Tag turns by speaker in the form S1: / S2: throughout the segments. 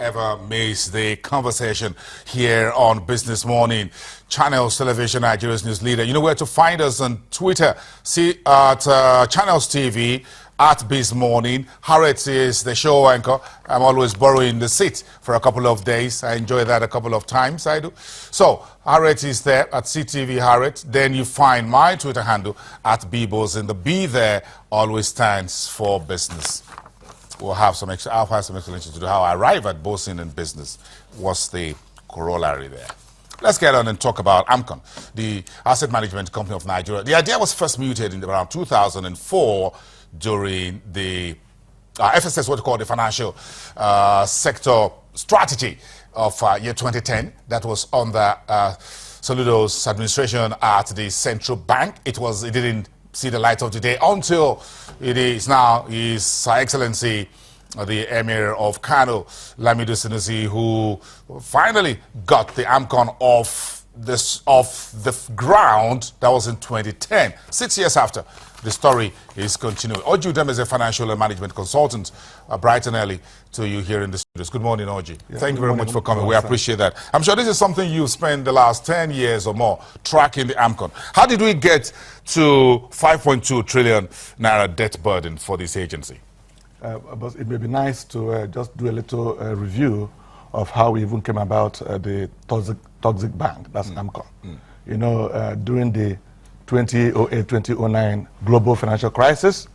S1: ever miss the conversation here on Business Morning. Channels Television, Nigeria's news leader. You know where to find us on Twitter. See at Channels TV, at Biz Morning. Harriet is the show anchor. I'm always borrowing the seat for a couple of days. I enjoy that a couple of times, I do. So, Harriet is there at CTV Harriet. Then you find my Twitter handle at Bibos, and the B there always stands for business. I'll have some explanation to do how I arrive at bossing in business. What's the corollary there? Let's get on and talk about AMCON, the asset management company of Nigeria. The idea was first mooted in around 2004 during the FSS, what we call the financial sector strategy of year 2010. That was under Soludo's administration at the central bank. It didn't see the light of the day until it is now His Excellency the Emir of Kano, Lamido Sanusi, who finally got the AMCON off the ground. That was in 2010. 6 years after, the story is continuing. Oji Udem is a financial and management consultant, bright and early to you here in the studios. Good morning, Oji. Yeah, Thank you very much for coming. We appreciate that. I'm sure this is something you've spent the last 10 years or more tracking the AMCON. How did we get to 5.2 trillion naira debt burden for this agency?
S2: But it may be nice to just do a little review of how we even came about the toxic bank, that's AMCON. You know, during the 2008-2009 global financial crisis,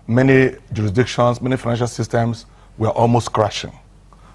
S2: many jurisdictions, many financial systems were almost crashing.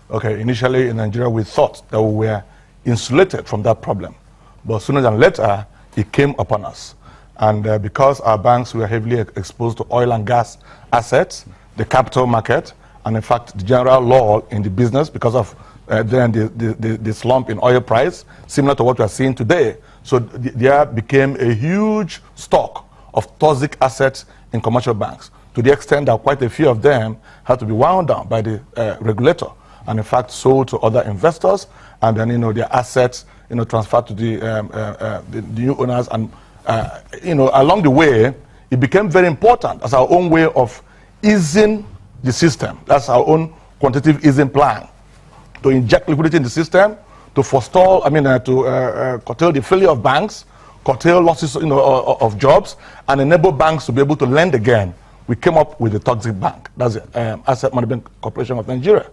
S2: Okay, initially in Nigeria, we thought that we were insulated from that problem. But sooner than later, it came upon us. And because our banks were heavily exposed to oil and gas assets, the capital market, and in fact, the general lull in the business because of then the slump in oil price, similar to what we are seeing today. So there became a huge stock of toxic assets in commercial banks, to the extent that quite a few of them had to be wound down by the regulator, and in fact sold to other investors, and then their assets transferred to the new owners, and along the way it became very important as our own way of easing the system. That's our own quantitative easing plan, to inject liquidity in the system, to forestall, to curtail the failure of banks, curtail losses of jobs, and enable banks to be able to lend again. We came up with the toxic bank. That's the Asset Management Corporation of Nigeria.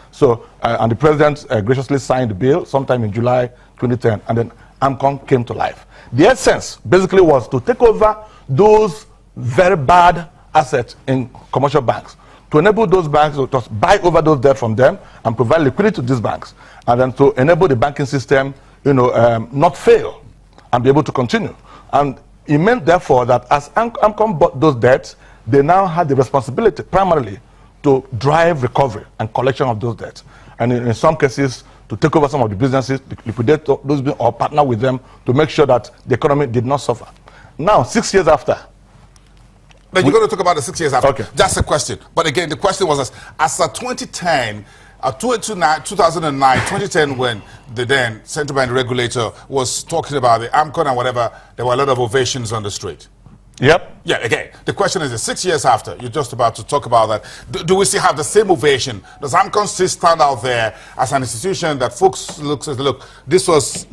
S2: So, and the president graciously signed the bill sometime in July 2010, and then AMCON came to life. The essence basically was to take over those very bad assets in commercial banks, to enable those banks to just buy over those debt from them and provide liquidity to these banks, and then to enable the banking system, not fail and be able to continue. And it meant, therefore, that as AMCON bought those debts, they now had the responsibility primarily to drive recovery and collection of those debts, and in some cases to take over some of the businesses, liquidate those, or partner with them to make sure that the economy did not suffer. Now, 6 years after.
S1: But you're going to talk about the 6 years after.
S2: Okay.
S1: That's the question. But again, the question was as of 2010, 2009, 2010, when the then central bank regulator was talking about the AMCON and whatever, there were a lot of ovations on the street.
S2: Yep.
S1: Yeah, again, the question is 6 years after, you're just about to talk about that. Do we still have the same ovation? Does AMCON still stand out there as an institution that folks look, this was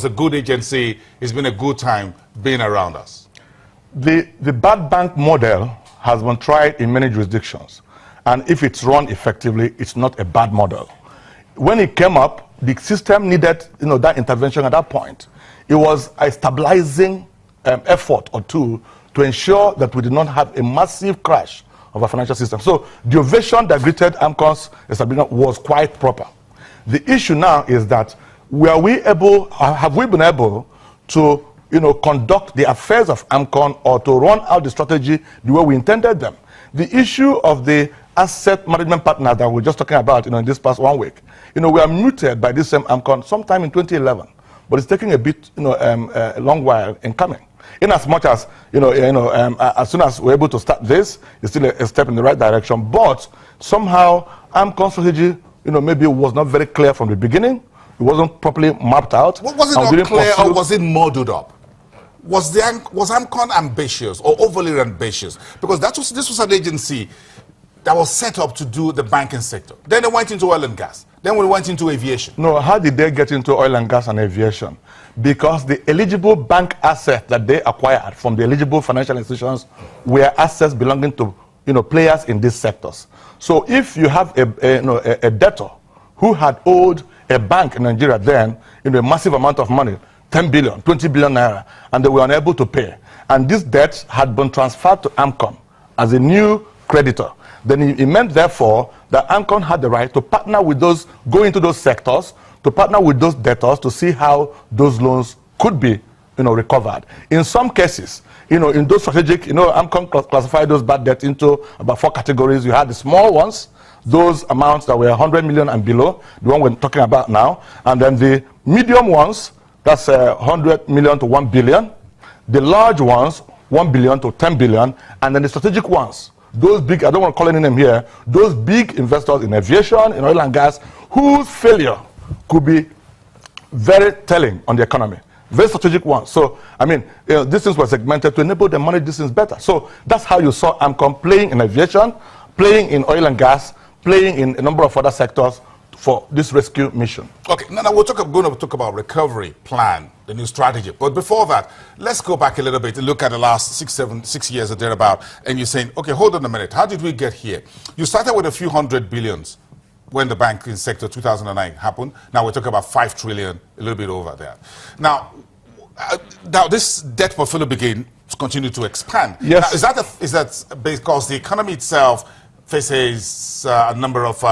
S1: a good agency, it's been a good time being around us?
S2: The bad bank model has been tried in many jurisdictions, and if it's run effectively, it's not a bad model. When it came up, the system needed that intervention at that point. It was a stabilizing effort or two to ensure that we did not have a massive crash of our financial system. So the ovation that greeted AMCON's establishment was quite proper. The issue now is that have we been able to conduct the affairs of AMCON, or to run out the strategy the way we intended them? The issue of the asset management partner that we're just talking about, in this past 1 week, we are muted by this same AMCON sometime in 2011, but it's taking a bit, a long while in coming. In as much as, as soon as we're able to start this, it's still a step in the right direction. But somehow, AMCON strategy, maybe was not very clear from the beginning. It wasn't properly mapped out.
S1: Was it not clear, or was it muddled up? Was AMCON ambitious or overly ambitious? Because this was an agency that was set up to do the banking sector. Then they went into oil and gas. Then we went into aviation.
S2: No, how did they get into oil and gas and aviation? Because the eligible bank assets that they acquired from the eligible financial institutions were assets belonging to players in these sectors. So if you have a debtor who had owed a bank in Nigeria then a massive amount of money, 10 billion, 20 billion naira, and they were unable to pay, and this debt had been transferred to AMCON as a new creditor, then it meant therefore that AMCON had the right to partner with those, go into those sectors, to partner with those debtors to see how those loans could be recovered. In some cases, in those strategic, AMCON classified those bad debts into about 4 categories. You had the small ones, those amounts that were 100 million and below, the one we're talking about now, and then the medium ones, that's 100 million to 1 billion, the large ones, 1 billion to 10 billion, and then the strategic ones, those big, I don't want to call any name here, those big investors in aviation, in oil and gas, whose failure could be very telling on the economy. Very strategic ones. So, I mean, these things were segmented to enable them to manage these things better. So that's how you saw AMCON playing in aviation, playing in oil and gas, playing in a number of other sectors for this rescue mission.
S1: Okay, now we're going to talk about recovery plan, the new strategy. But before that, let's go back a little bit and look at the last 6 years or thereabout. And you're saying, okay, hold on a minute. How did we get here? You started with a few hundred billions when the banking sector 2009 happened. Now we're talking about 5 trillion, a little bit over there. Now this debt portfolio began to continue to expand.
S2: Yes.
S1: Now, is that because the economy itself faces a number of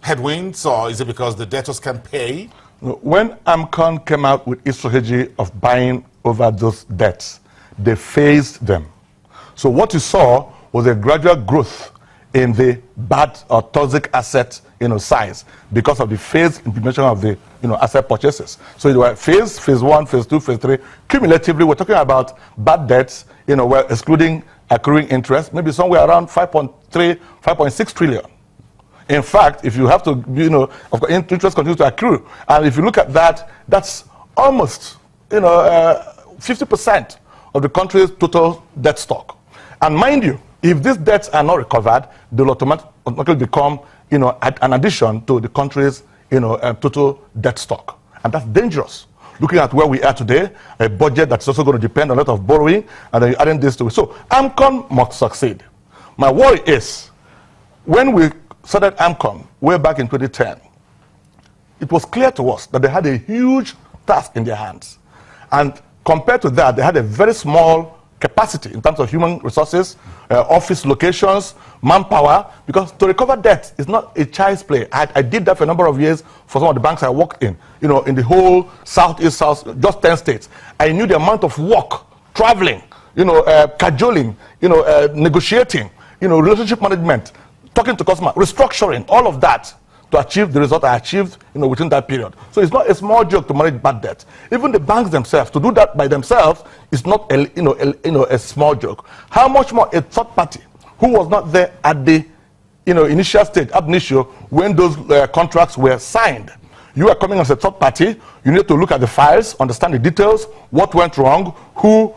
S1: headwinds, or is it because the debtors can pay?
S2: When AMCON came out with its strategy of buying over those debts, they phased them. So what you saw was a gradual growth in the bad or toxic asset size because of the phased implementation of the asset purchases. So it was phase 1, phase 2, phase 3. Cumulatively, we're talking about bad debts, we're excluding accruing interest, maybe somewhere around 5.3, 5.6 trillion. In fact, if you have to, of course, interest continues to accrue. And if you look at that, that's almost, 50% of the country's total debt stock. And mind you, if these debts are not recovered, they will automatically become, an addition to the country's, total debt stock. And that's dangerous. Looking at where we are today, a budget that's also going to depend on a lot of borrowing, and then you're adding this to it. So AMCON must succeed. My worry is, when we started AMCON way back in 2010, it was clear to us that they had a huge task in their hands. And compared to that, they had a very small capacity in terms of human resources, office locations, manpower, because to recover debt is not a child's play. I did that for a number of years for some of the banks I worked in, in the whole Southeast, South, just 10 states. I knew the amount of work, traveling, cajoling, negotiating, relationship management, talking to customers, restructuring, all of that to achieve the result I achieved, within that period. So it's not a small joke to manage bad debt. Even the banks themselves, to do that by themselves is not a small joke. How much more a third party who was not there at the initial stage, ab initio, when those contracts were signed. You are coming as a third party. You need to look at the files, understand the details, what went wrong, who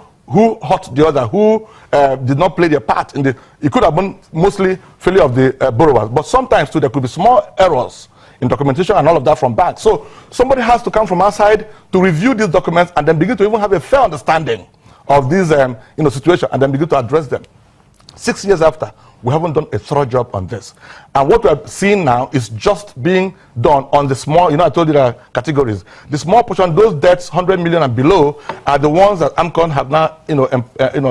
S2: hurt the other, who did not play their part in the. It could have been mostly failure of the borrowers, but sometimes too there could be small errors in documentation and all of that from banks. So somebody has to come from outside to review these documents and then begin to even have a fair understanding of these situations and then begin to address them. 6 years after, we haven't done a thorough job on this. And what we're seeing now is just being done on the small, I told you there are categories. The small portion, those debts, 100 million and below, are the ones that AMCON have now,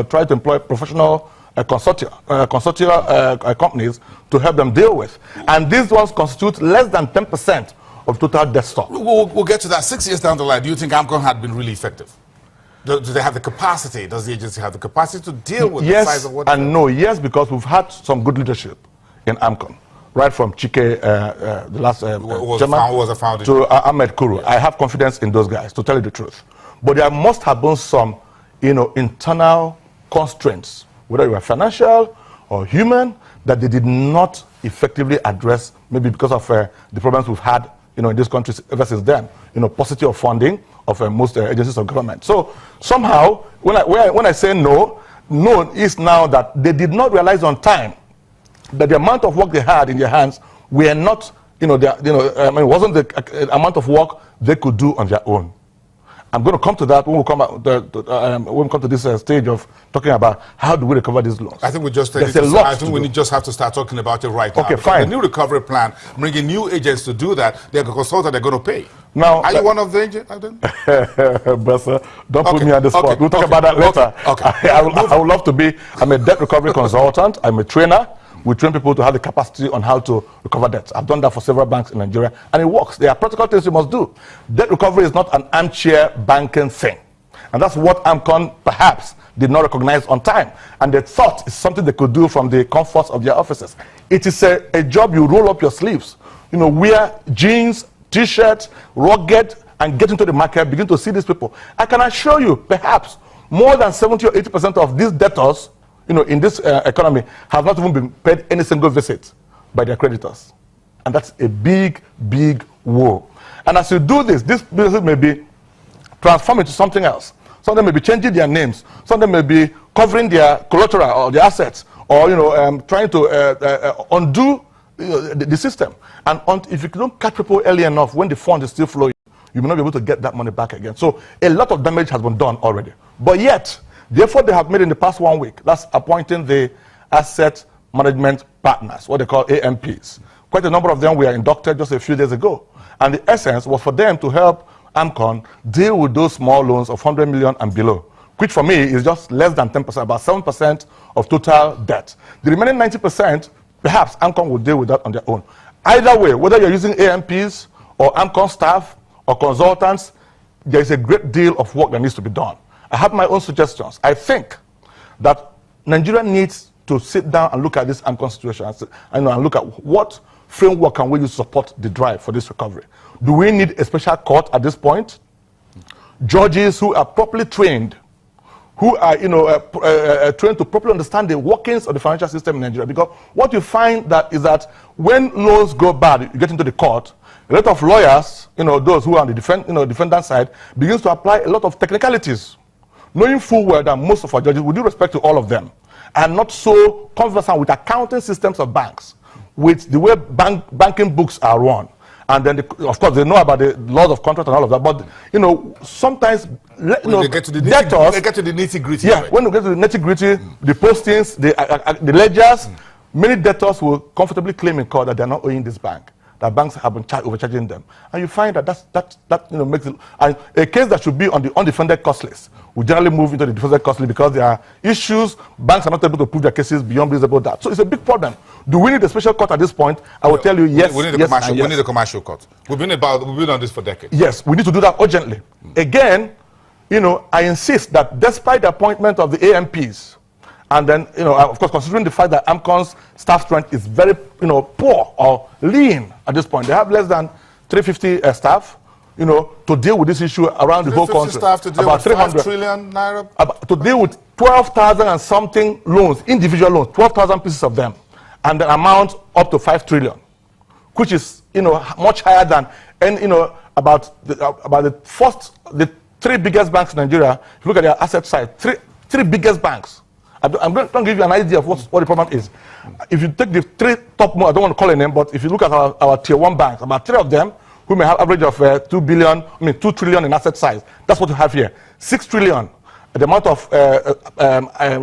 S2: tried to employ professional consortia companies to help them deal with. And these ones constitute less than 10% of total debt stock.
S1: We'll get to that. 6 years down the line, do you think AMCON had been really effective? Do they have the capacity? Does the agency have the capacity to deal with the size of what?
S2: And no, yes, because we've had some good leadership in AMCON, right from Chike, the last chairman, to Ahmed Kuru. I have confidence in those guys, to tell you the truth. But there must have been some, internal constraints, whether it were financial or human, that they did not effectively address, maybe because of the problems we've had, in this country ever since then. Paucity of funding of most agencies of government. So somehow, when I say no is now that they did not realize on time that the amount of work they had in their hands were not I mean, it wasn't the amount of work they could do on their own. I'm going to come to that when we come when we come to this stage of talking about how do we recover these loans.
S1: I think we just just have to start talking about it right now.
S2: Okay, fine.
S1: The new recovery plan, bringing new agents to do that, they're a consultant they're going to pay.
S2: Now,
S1: are you one of the agents?
S2: But don't put me on the spot. We'll talk about that later.
S1: Okay.
S2: I would love to be. I'm a debt recovery consultant. I'm a trainer. We train people to have the capacity on how to recover debts. I've done that for several banks in Nigeria, and it works. There are practical things you must do. Debt recovery is not an armchair banking thing. And that's what AMCON perhaps did not recognize on time. And they thought it's something they could do from the comforts of their offices. It is a job you roll up your sleeves. Wear jeans, T-shirts, rugged, and get into the market, begin to see these people. I can assure you, perhaps, more than 70 or 80% of these debtors in this economy have not even been paid any single visit by their creditors. And that's a big, big woe. And as you do this businesses may be transformed into something else. Some of them may be changing their names. Some of them may be covering their collateral or their assets, or trying to undo the system. And if you don't catch people early enough when the fund is still flowing, you may not be able to get that money back again. So a lot of damage has been done already. But yet, the effort they have made in the past 1 week, that's appointing the asset management partners, what they call AMPs. Quite a number of them were inducted just a few days ago. And the essence was for them to help AMCON deal with those small loans of 100 million and below, which for me is just less than 10%, about 7% of total debt. The remaining 90%, perhaps AMCON will deal with that on their own. Either way, whether you're using AMPs or AMCON staff or consultants, there is a great deal of work that needs to be done. I have my own suggestions. I think that Nigeria needs to sit down and look at this AMCON situation and look at what framework can we use to support the drive for this recovery. Do we need a special court at this point? Judges who are properly trained, who are trained to properly understand the workings of the financial system in Nigeria. Because what you find is that when loans go bad, you get into the court, a lot of lawyers, those who are on the defendant side, begins to apply a lot of technicalities, knowing full well that most of our judges, with due respect to all of them, are not so conversant with accounting systems of banks, with the way banking books are run. And then, of course, they know about the laws of contract and all of that. But, sometimes,
S1: they get to the nitty-gritty.
S2: Yeah, when we get to the nitty-gritty, the postings, the ledgers, many debtors will comfortably claim in court that they're not owing this bank, that banks have been overcharging them. And you find that that makes it, and a case that should be on the undefended cost list will generally move into the defended cost list because there are issues, banks are not able to prove their cases beyond reasonable doubt. So it's a big problem. Do we need a special court at this point? I will tell you yes.
S1: We need a commercial court. We've been on this for decades.
S2: Yes, we need to do that urgently. Again, I insist that despite the appointment of the AMPs, and then, of course, considering the fact that AMCON's staff strength is very, poor or lean at this point. They have less than 350 staff, to deal with this issue around the whole country.
S1: Staff to deal about with 300 trillion naira?
S2: To deal with 12,000 and something loans, individual loans, 12,000 pieces of them, and the amount up to 5 trillion, which is, much higher than, and, about the three biggest banks in Nigeria. If you look at their asset side, three biggest banks. I'm going to give you an idea of what the problem is. If you take the three top, I don't want to call a name, but if you look at our tier 1 banks, about 3 of them, who may have average of 2 trillion in asset size. That's what you have here. 6 trillion, the amount of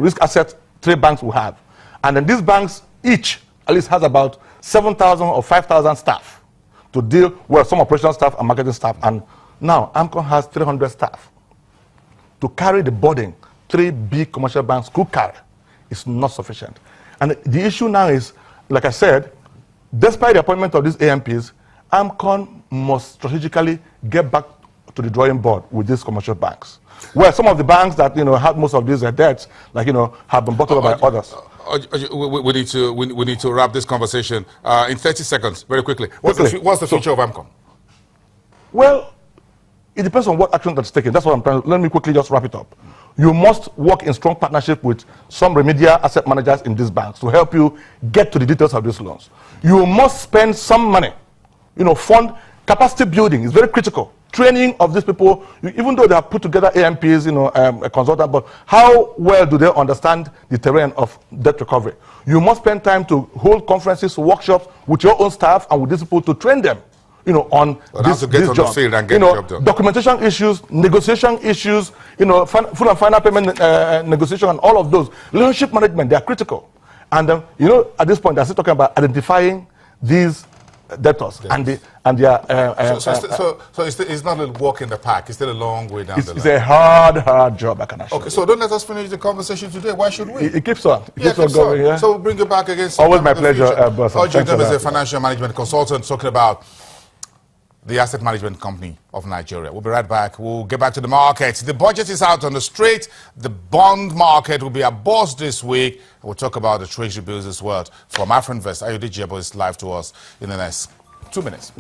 S2: risk assets 3 banks will have. And then these banks each at least has about 7,000 or 5,000 staff to deal with some operational staff and marketing staff. And now AMCON has 300 staff to carry the burden 3 big commercial banks could carry. Is not sufficient. And the issue now is, like I said, despite the appointment of these AMPs, AMCON must strategically get back to the drawing board with these commercial banks. Where some of the banks that have most of these debts, have been bottled up by others.
S1: We need to wrap this conversation in 30 seconds, very quickly. What's the future of AMCON?
S2: Well, it depends on what action that's taken. That's what I'm trying to. Let me quickly just wrap it up. You must work in strong partnership with some remedial asset managers in these banks to help you get to the details of these loans. You must spend some money, fund Capacity building is very critical. Training of these people, even though they have put together AMPs, a consultant, but how well do they understand the terrain of debt recovery? You must spend time to hold conferences, workshops with your own staff and with these people to train them, on this job.
S1: Field and get the job done.
S2: Documentation issues, negotiation issues, full and final payment negotiation, and all of those. Relationship management, they are critical. And at this point, they're still talking about identifying these debtors and their
S1: so it's not a walk in the park. It's still a long way down the line.
S2: It's a hard job, I can assure you.
S1: Okay, so don't let us finish the conversation today. Why should we?
S2: It keeps on. It keeps on
S1: going.
S2: Yeah?
S1: So we'll bring you back again.
S2: Always my pleasure, boss.
S1: Ojigam is a financial management consultant talking about the asset management company of Nigeria. We'll be right back. We'll get back to the markets. The budget is out on the street. The bond market will be our boss this week. We'll talk about the treasury bills as well. From Afrinvest, Ayodele Jebo is live to us in the next 2 minutes.